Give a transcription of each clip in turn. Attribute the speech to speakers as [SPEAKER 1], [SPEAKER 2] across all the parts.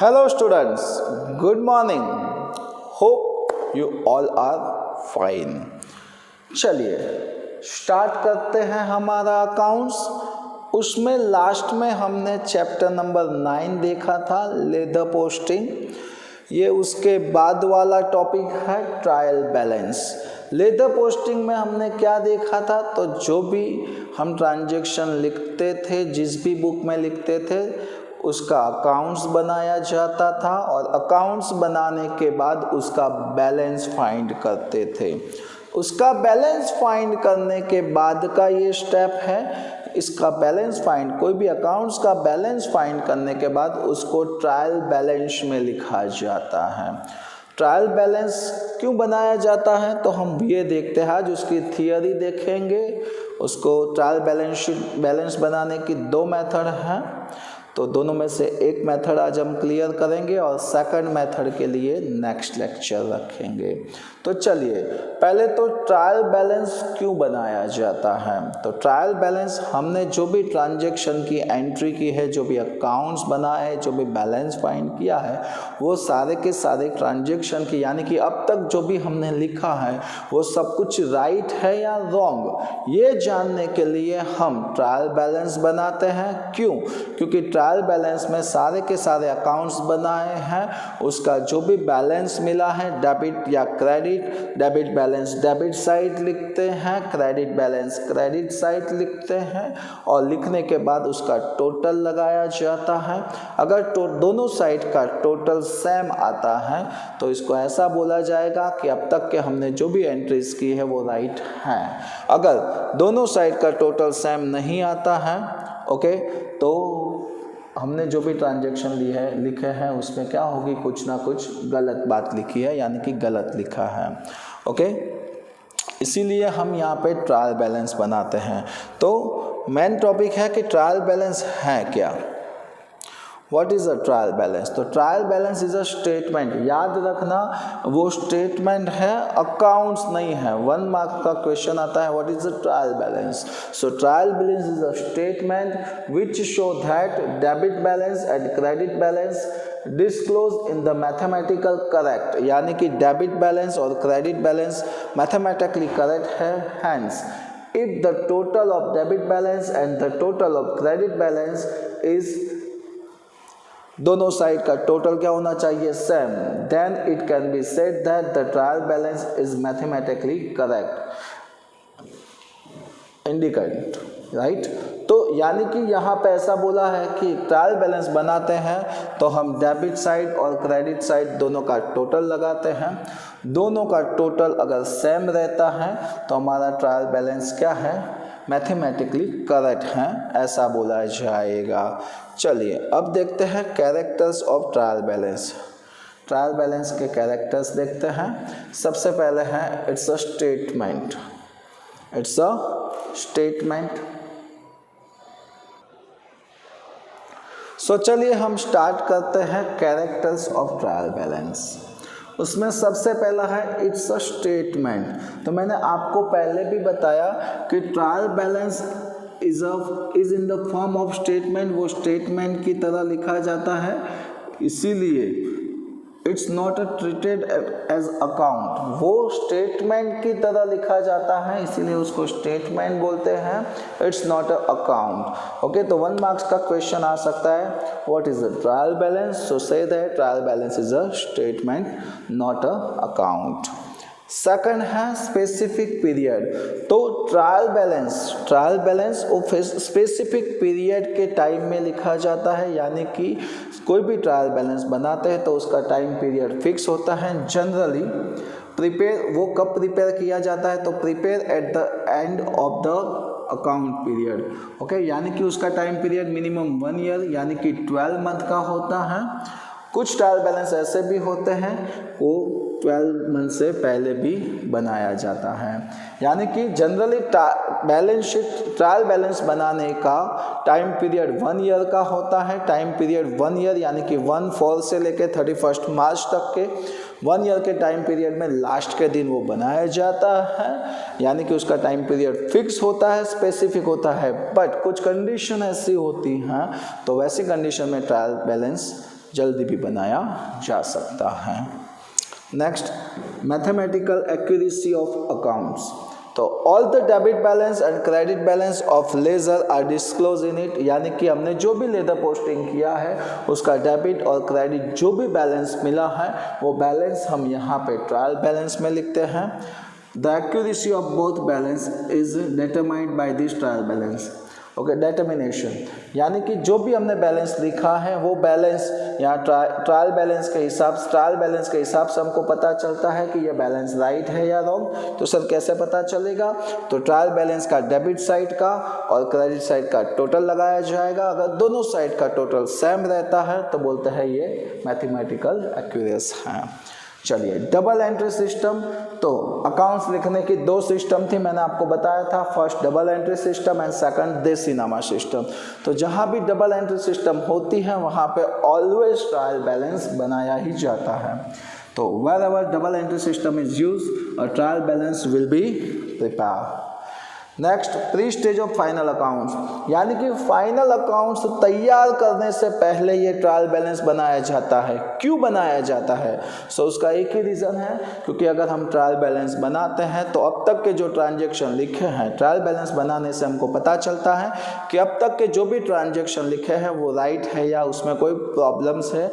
[SPEAKER 1] Hello students, good morning. Hope you all are fine. चलिए start करते हैं हमारा अकाउंट्स। उसमें लास्ट में हमने चैप्टर नंबर 9 देखा था, लेदर पोस्टिंग। ये उसके बाद वाला टॉपिक है ट्रायल बैलेंस। लेदर पोस्टिंग में हमने क्या देखा था, तो जो भी हम ट्रांजैक्शन लिखते थे, जिस भी बुक में लिखते थे, उसका अकाउंट्स बनाया जाता था और अकाउंट्स बनाने के बाद उसका बैलेंस फाइंड करते थे। उसका बैलेंस फाइंड करने के बाद का ये स्टेप है, इसका बैलेंस फाइंड, कोई भी अकाउंट्स का बैलेंस फाइंड करने के बाद उसको ट्रायल बैलेंस में लिखा जाता है। ट्रायल बैलेंस क्यों बनाया जाता है, तो हम ये देखते हैं, आज उसकी थियोरी देखेंगे। उसको ट्रायल बैलेंस बनाने की 2 मेथड हैं, तो दोनों में से एक मेथड आज हम क्लियर करेंगे और सेकंड मेथड के लिए नेक्स्ट लेक्चर रखेंगे। तो चलिए पहले तो ट्रायल बैलेंस क्यों बनाया जाता है। तो ट्रायल बैलेंस, हमने जो भी ट्रांजैक्शन की एंट्री की है, जो भी अकाउंट्स बनाए हैं, जो भी बैलेंस फाइंड किया है, वो सारे के सारे ट्रांजैक्शन की, यानी कि अब तक जो भी हमने लिखा है वो सब कुछ राइट है या रॉन्ग, ये जानने के लिए हम ट्रायल बैलेंस बनाते हैं। क्यों? क्योंकि ट्रायल बैलेंस में सारे के सारे अकाउंट्स बनाए हैं, उसका जो भी बैलेंस मिला है, डेबिट या credit, debit balance debit side लिखते हैं, क्रेडिट बैलेंस क्रेडिट साइड लिखते हैं और लिखने के बाद उसका टोटल लगाया जाता है। अगर दोनों साइड का टोटल सेम आता है तो इसको ऐसा बोला जाएगा कि अब तक के हमने जो भी एंट्रीज की है वो राइट हैं। अगर दोनों साइड का टोटल सेम नहीं आता है, ओके, तो हमने जो भी ट्रांजैक्शन लिखे हैं उसमें क्या होगी, कुछ ना कुछ गलत बात लिखी है, यानी कि गलत लिखा है। ओके, इसीलिए हम यहाँ पे ट्रायल बैलेंस बनाते हैं। तो मेन टॉपिक है कि ट्रायल बैलेंस है क्या, what is a trial balance. तो trial balance is a statement, याद रखना वो स्टेटमेंट है, अकाउंट्स नहीं है। 1 मार्क का क्वेश्चन आता है, what is a trial balance. So trial balance is a statement which show that debit balance and credit balance disclose in the mathematical correct, यानी कि डेबिट बैलेंस और क्रेडिट बैलेंस मैथमेटिकली करेक्ट है। Hence if the total of debit balance and the total of credit balance is, दोनों side का total क्या होना चाहिए, same, then it can be said that the trial balance is mathematically correct, indicate, right. तो यानी कि यहाँ पे ऐसा बोला है कि ट्रायल बैलेंस बनाते हैं तो हम डेबिट साइड और क्रेडिट साइड दोनों का टोटल लगाते हैं। दोनों का टोटल अगर सेम रहता है तो हमारा ट्रायल बैलेंस क्या है, मैथमेटिकली करेक्ट है, ऐसा बोला जाएगा। चलिए अब देखते हैं characters of trial balance. Trial balance के कैरेक्टर्स देखते हैं। सबसे पहले है it's a statement, it's a statement. So चलिए हम स्टार्ट करते हैं कैरेक्टर्स ऑफ ट्रायल बैलेंस। उसमें सबसे पहला है इट्स अ स्टेटमेंट। तो मैंने आपको पहले भी बताया कि trial balance is in the form of statement, वो स्टेटमेंट की तरह लिखा जाता है, इसीलिए it's not treated as account, वो स्टेटमेंट की तरह लिखा जाता है, इसीलिए उसको स्टेटमेंट बोलते हैं, it's not a account. Okay, तो 1 मार्क्स का क्वेश्चन आ सकता है, what is the trial balance, so say that trial balance is a statement not a account. Second है स्पेसिफिक पीरियड। तो ट्रायल बैलेंस स्पेसिफिक पीरियड के time में लिखा जाता है, यानी कि कोई भी ट्रायल बैलेंस बनाते हैं तो उसका टाइम पीरियड फिक्स होता है। जनरली वो कब प्रिपेयर किया जाता है, तो prepare at the end of the account period. Okay, यानी कि उसका टाइम पीरियड मिनिमम 1 ईयर यानी कि 12 मंथ का होता है। कुछ ट्रायल बैलेंस ऐसे भी होते हैं वो 12 मंथ से पहले भी बनाया जाता है, यानी कि जनरली ट्रायल बैलेंस बनाने का टाइम पीरियड 1 ईयर का होता है। टाइम पीरियड 1 ईयर यानी कि 1/4 से लेकर 31 मार्च तक के 1 ईयर के टाइम पीरियड में लास्ट के दिन वो बनाया जाता है, यानी कि उसका टाइम पीरियड फिक्स होता है, स्पेसिफिक होता है। बट कुछ कंडीशन ऐसी होती हैं, तो वैसी कंडीशन में ट्रायल बैलेंस जल्दी भी बनाया जा सकता है। Next, mathematical accuracy of accounts. तो all the debit balance and credit balance of ledger are disclose in it, यानी कि हमने जो भी लेजर पोस्टिंग किया है उसका डेबिट और क्रेडिट जो भी बैलेंस मिला है वो बैलेंस हम यहाँ पे ट्रायल बैलेंस में लिखते हैं। The accuracy of both balance is determined by this trial balance. Okay, determination, यानी कि जो भी हमने बैलेंस लिखा है वो बैलेंस यहाँ ट्रायल बैलेंस के हिसाब से हमको पता चलता है कि ये बैलेंस राइट है या रॉन्ग। तो सर कैसे पता चलेगा? तो ट्रायल बैलेंस का डेबिट साइड का और क्रेडिट साइड का टोटल लगाया जाएगा। अगर दोनों साइड का टोटल सेम रहता है तो बोलते हैं ये मैथमेटिकल एक्यूरेस है। चलिए, डबल एंट्री सिस्टम। तो अकाउंट्स लिखने की दो सिस्टम थी, मैंने आपको बताया था, first double entry system and second देसीनामा सिस्टम। तो जहाँ भी डबल एंट्री सिस्टम होती है वहाँ पे ऑलवेज ट्रायल बैलेंस बनाया ही जाता है। तो wherever double entry system is used, a trial balance will be prepared। Next, pre stage of final accounts, यानी कि फाइनल अकाउंट्स तैयार करने से पहले ये ट्रायल बैलेंस बनाया जाता है। क्यों बनाया जाता है? सो उसका एक ही रीज़न है, क्योंकि अगर हम ट्रायल बैलेंस बनाते हैं तो अब तक के जो ट्रांजैक्शन लिखे हैं, ट्रायल बैलेंस बनाने से हमको पता चलता है कि अब तक के जो भी ट्रांजैक्शन लिखे हैं वो राइट है या उसमें कोई प्रॉब्लम्स है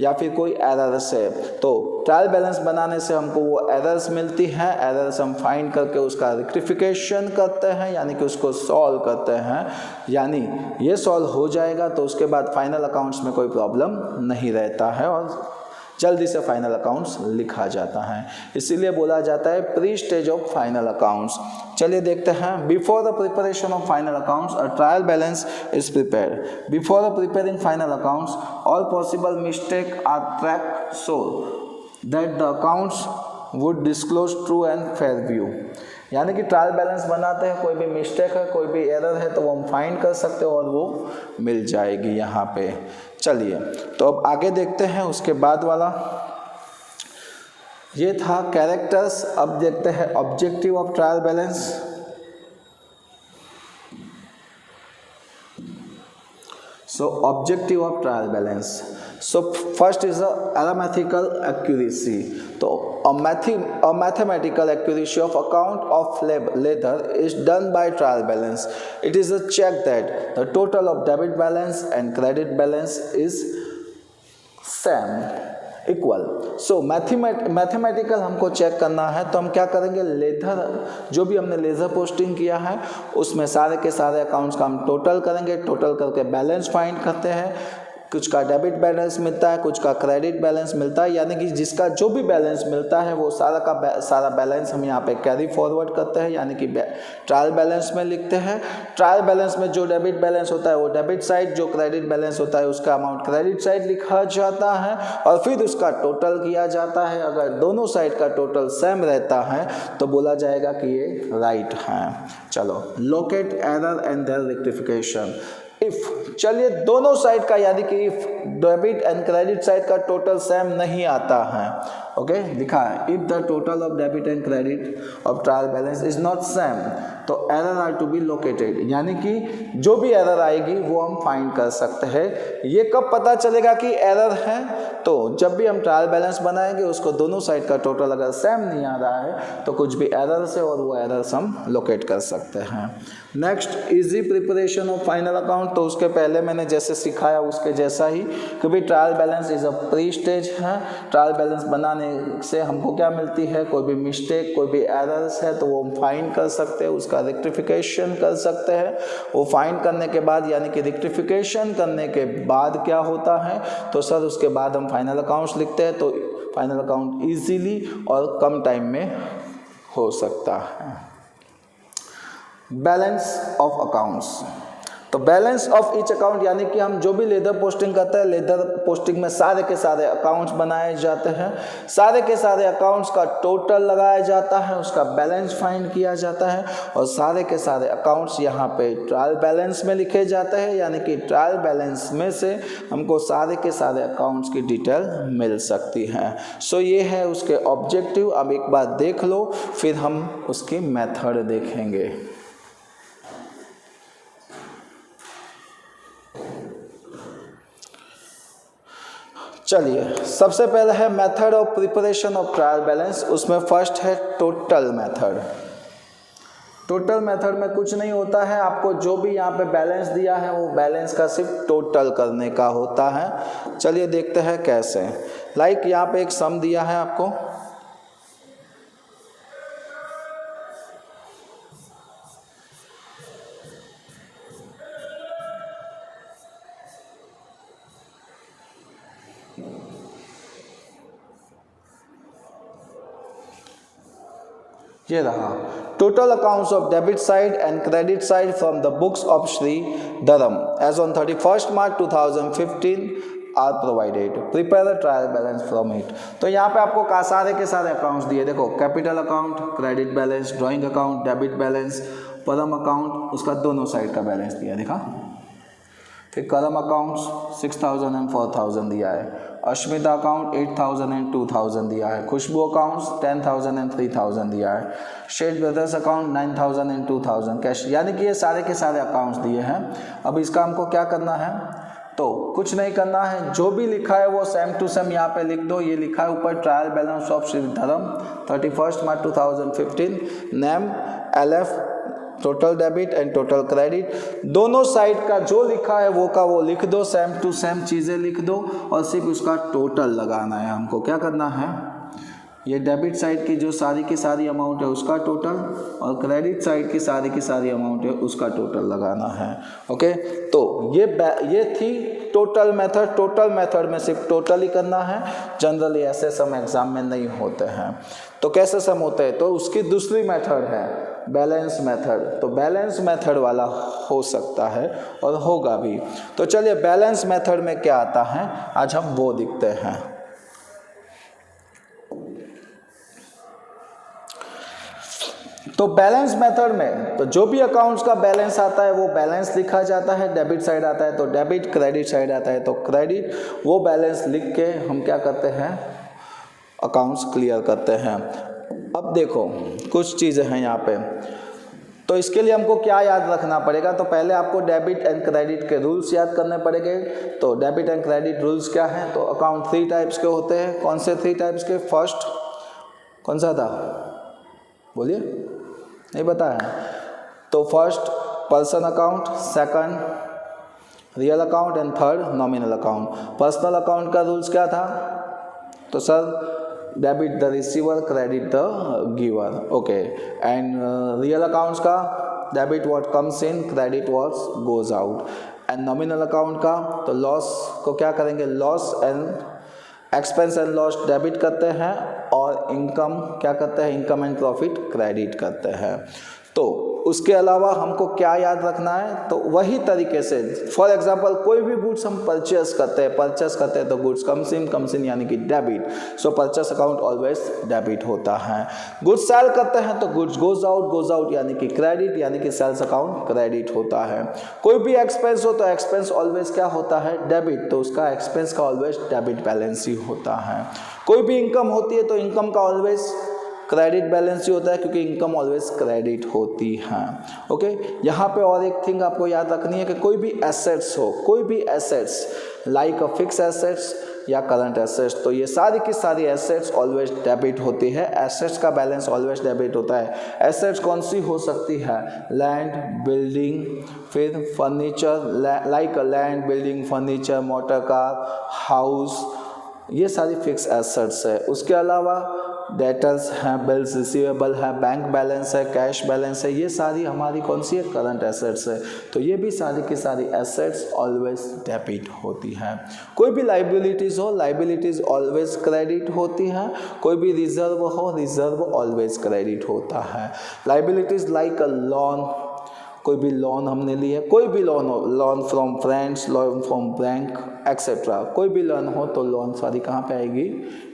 [SPEAKER 1] या फिर कोई एरर्स है। तो ट्रायल बैलेंस बनाने से हमको वो एरर्स मिलती हैं, एरर्स हम फाइंड करके उसका रेक्टिफिकेशन करते हैं, यानी कि उसको सॉल्व करते हैं। यानी ये सॉल्व हो जाएगा तो उसके बाद फाइनल अकाउंट्स में कोई प्रॉब्लम नहीं रहता है और जल्दी से फाइनल अकाउंट्स लिखा जाता है। इसीलिए बोला जाता है pre stage of final accounts. चलिए देखते हैं, before the preparation of final accounts a trial balance is prepared. Before preparing final accounts all possible mistake are tracked so that the accounts would disclose true and fair view. यानी कि trial balance बनाते हैं, कोई भी mistake है, कोई भी error है तो वो हम फाइंड कर सकते हैं और वो मिल जाएगी यहाँ पे। चलिए, तो अब आगे देखते हैं उसके बाद वाला। ये था कैरेक्टर्स। अब देखते हैं objective of trial balance. So objective of trial balance. So first is a arithmetical accuracy. So a mathematical accuracy of account of ledger is done by trial balance. It is a check that the total of debit balance and credit balance is same, equal. So mathematical हमको check करना है तो हम क्या करेंगे, laser जो भी हमने लेजर पोस्टिंग किया है उसमें सारे के सारे अकाउंट्स का हम टोटल करेंगे। टोटल करके बैलेंस फाइंड करते हैं। कुछ का डेबिट बैलेंस मिलता है, कुछ का क्रेडिट बैलेंस मिलता है, यानी कि जिसका जो भी बैलेंस मिलता है वो सारा का सारा बैलेंस हम यहाँ पे कैरी फॉरवर्ड करते हैं, यानी कि ट्रायल बैलेंस में लिखते हैं। ट्रायल बैलेंस में जो डेबिट बैलेंस होता है वो डेबिट साइड, जो क्रेडिट बैलेंस होता है उसका अमाउंट क्रेडिट साइड लिखा जाता है और फिर उसका टोटल किया जाता है। अगर दोनों साइड का टोटल सेम रहता है तो बोला जाएगा कि ये राइट है। चलो, locate error and their rectification. If, चलिए दोनों साइड का, यानी कि if debit and credit side का टोटल सेम नहीं आता है, ओके, लिखा है if the total of debit and credit of trial balance is not same तो error are to be located, यानी कि जो भी एरर आएगी वो हम फाइंड कर सकते हैं। ये कब पता चलेगा कि एरर है? तो जब भी हम ट्रायल बैलेंस बनाएंगे उसको दोनों साइड का टोटल अगर सेम नहीं आ रहा है तो कुछ भी एरर्स है और वो एरर्स हम लोकेट कर सकते हैं। Next, easy preparation of final account. तो उसके पहले मैंने जैसे सिखाया उसके जैसा ही, क्योंकि trial balance is a pre stage है। ट्रायल बैलेंस बनाने से हमको क्या मिलती है, कोई भी मिस्टेक, कोई भी एरर्स है तो वो हम फाइंड कर सकते हैं, उसका रेक्टिफिकेशन कर सकते हैं। वो फाइंड करने के बाद, यानी कि रेक्टिफिकेशन करने के बाद क्या होता है, तो सर उसके बाद हम फाइनल अकाउंट्स लिखते हैं। तो फाइनल अकाउंट इजीली और कम टाइम में हो सकता है। Balance of accounts. तो बैलेंस ऑफ ईच अकाउंट, यानी कि हम जो भी लेजर पोस्टिंग करते हैं, लेजर पोस्टिंग में सारे के सारे अकाउंट्स बनाए जाते हैं। सारे के सारे अकाउंट्स का टोटल लगाया जाता है, उसका बैलेंस फाइंड किया जाता है और सारे के सारे अकाउंट्स यहाँ पे ट्रायल बैलेंस में लिखे जाते हैं, यानी कि ट्रायल बैलेंस में से हमको सारे के सारे अकाउंट्स की डिटेल मिल सकती है। सो ये है उसके ऑब्जेक्टिव। अब एक बार देख लो, फिर हम उसकी मेथड देखेंगे। चलिए, सबसे पहले है method of preparation of trial balance. उसमें फर्स्ट है टोटल मेथड। टोटल मेथड में कुछ नहीं होता है, आपको जो भी यहाँ पे बैलेंस दिया है वो बैलेंस का सिर्फ टोटल करने का होता है। चलिए देखते हैं कैसे। लाइक यहाँ पे एक सम दिया है आपको, ये रहा total accounts of debit side and credit side from the books of Shri Dharam as on 31 March 2015 are provided. Prepare the trial balance from it. तो यहाँ पे आपको सारे के सारे अकाउंट्स दिए। देखो, capital account, credit balance, drawing account, debit balance, परम अकाउंट, उसका दोनों साइड का बैलेंस दिया, देखा। फिर करम अकाउंट्स 6000 एंड 4000 दिया है। अश्मिता अकाउंट 8000 एंड 2000 दिया है। खुशबू अकाउंट्स 10000 एंड 3000 दिया है। Sheth brothers account 9000 and 2000 cash. यानी कि ये सारे के सारे अकाउंट्स दिए हैं। अब इसका हमको क्या करना है, तो कुछ नहीं करना है, जो भी लिखा है वो सेम टू सेम यहाँ पे लिख दो। ये लिखा है ऊपर trial balance of Shri Dharam 31 March 2015, name LF, total debit and total credit, दोनों साइड का जो लिखा है वो का वो लिख दो, सेम टू सेम चीज़ें लिख दो और सिर्फ उसका टोटल लगाना है। हमको क्या करना है, ये डेबिट साइड की जो सारी की सारी अमाउंट है उसका टोटल और क्रेडिट साइड की सारी अमाउंट है उसका टोटल लगाना है। ओके, तो ये थी टोटल मेथड। टोटल मेथड में सिर्फ टोटल ही करना है। जनरली ऐसे सम एग्जाम में नहीं होते हैं। तो कैसे सम होते हैं, तो उसकी दूसरी मेथड है बैलेंस मेथड। तो बैलेंस मेथड वाला हो सकता है और होगा भी। तो चलिए, बैलेंस मेथड में क्या आता है आज हम वो देखते हैं। तो बैलेंस मेथड में तो जो भी अकाउंट्स का बैलेंस आता है वो बैलेंस लिखा जाता है। डेबिट साइड आता है तो डेबिट, क्रेडिट साइड आता है तो क्रेडिट। वो बैलेंस लिख के हम क्या करते हैं, अकाउंट्स क्लियर करते हैं। अब देखो, कुछ चीज़ें हैं यहाँ पे। तो इसके लिए हमको क्या याद रखना पड़ेगा, तो पहले आपको डेबिट एंड क्रेडिट के रूल्स याद करने पड़ेंगे। तो डेबिट एंड क्रेडिट रूल्स क्या हैं, तो अकाउंट 3 टाइप्स के होते हैं। कौन से 3 टाइप्स के, फर्स्ट कौन सा था, बोलिए, नहीं पता है। तो first person account, second real account and third nominal account. Personal account का रूल्स क्या था, तो sir debit the receiver, credit the giver. Okay, and real accounts का debit what comes in, credit what goes out. And nominal account का तो loss को क्या करेंगे, loss and expense and loss debit करते हैं और इनकम क्या करते हैं, इनकम एंड प्रॉफिट क्रेडिट करते हैं। तो उसके अलावा हमको क्या याद रखना है, तो वही तरीके से फॉर एग्जांपल कोई भी गुड्स हम परचेस करते हैं तो गुड्स कम्स इन यानी कि डेबिट। सो परचेस अकाउंट ऑलवेज डेबिट होता है। गुड्स सेल करते हैं तो गुड्स गोज आउट यानी कि क्रेडिट, यानी कि सेल्स अकाउंट क्रेडिट होता है। कोई भी एक्सपेंस हो तो एक्सपेंस ऑलवेज क्या होता है, डेबिट, तो उसका एक्सपेंस का ऑलवेज डेबिट बैलेंस ही होता है। कोई भी इनकम होती है तो इनकम का ऑलवेज क्रेडिट बैलेंस ही होता है, क्योंकि इनकम ऑलवेज क्रेडिट होती है। ओके, यहाँ पे और एक थिंग आपको याद रखनी है कि कोई भी एसेट्स हो, कोई भी assets like a fix assets या करंट एसेट्स, तो ये सारी की सारी एसेट्स ऑलवेज डेबिट होती है। एसेट्स का बैलेंस ऑलवेज डेबिट होता है। एसेट्स कौन सी हो सकती है, लैंड, बिल्डिंग, फिर furniture, like land, building, furniture, motor car, house, ये सारी फिक्स एसेट्स है। उसके अलावा डेटर्स हैं, बिल्स रिसीवेबल है, बैंक बैलेंस है, कैश बैलेंस है, ये सारी हमारी कौन सी है, करंट एसेट्स है। तो ये भी सारी की सारी एसेट्स ऑलवेज डेबिट होती है। कोई भी लाइबिलिटीज़ हो, लाइबिलिटीज़ ऑलवेज क्रेडिट होती है। कोई भी रिजर्व हो, रिजर्व ऑलवेज क्रेडिट होता है। लाइबिलिटीज़ लाइक अ लोन, कोई भी लोन हमने लिया, कोई भी लोन हो, loan from friends, loan from bank etcetera, कोई भी लोन हो तो लोन सारी कहाँ पे आएगी,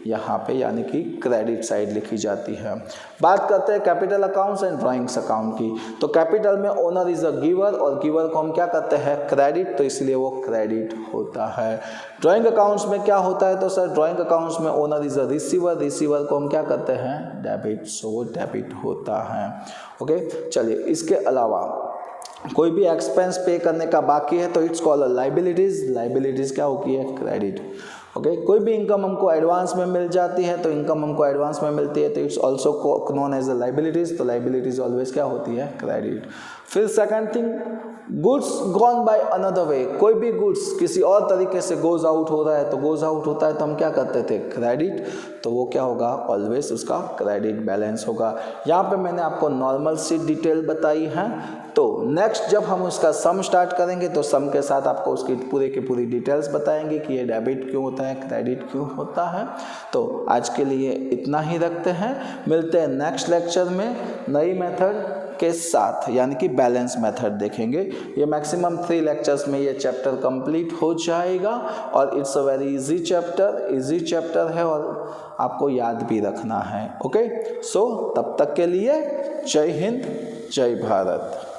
[SPEAKER 1] यहाँ पे, यानी कि क्रेडिट साइड लिखी जाती है। बात करते हैं capital accounts and drawings account की। तो कैपिटल में ओनर इज अ गिवर और गिवर को हम क्या करते हैं, क्रेडिट, तो इसलिए वो क्रेडिट होता है। ड्राइंग अकाउंट्स में क्या होता है, तो सर ड्राइंग अकाउंट्स में owner is a receiver, receiver को हम क्या करते हैं, डेबिट, सो वो डेबिट होता है। ओके, चलिए, इसके अलावा कोई भी एक्सपेंस पे करने का बाकी है तो इट्स कॉल्ड लाइबिलिटीज, लाइबिलिटीज क्या होती है, क्रेडिट। ओके कोई भी इनकम हमको एडवांस में मिल जाती है तो इनकम हमको एडवांस में मिलती है तो it's also known as a liabilities, तो लाइबिलिटीज ऑलवेज क्या होती है, क्रेडिट। फिर second thing, goods gone by another way, कोई भी गुड्स किसी और तरीके से गोज आउट हो रहा है तो गोज आउट होता है तो हम क्या करते थे, क्रेडिट, तो वो क्या होगा, ऑलवेज उसका क्रेडिट बैलेंस होगा। यहाँ पे मैंने आपको नॉर्मल सी डिटेल बताई है, तो नेक्स्ट जब हम उसका सम स्टार्ट करेंगे तो सम के साथ आपको उसकी पूरे की पूरी डिटेल्स बताएंगे कि ये डेबिट क्यों होता है, क्रेडिट क्यों होता है। तो आज के लिए इतना ही रखते हैं, मिलते हैं नेक्स्ट लेक्चर में नई मेथड के साथ, यानी कि बैलेंस मेथड देखेंगे। ये मैक्सिमम 3 लेक्चर्स में ये चैप्टर कंप्लीट हो जाएगा और it's a very easy chapter है और आपको याद भी रखना है। ओके, सो तब तक के लिए जय हिंद, जय भारत।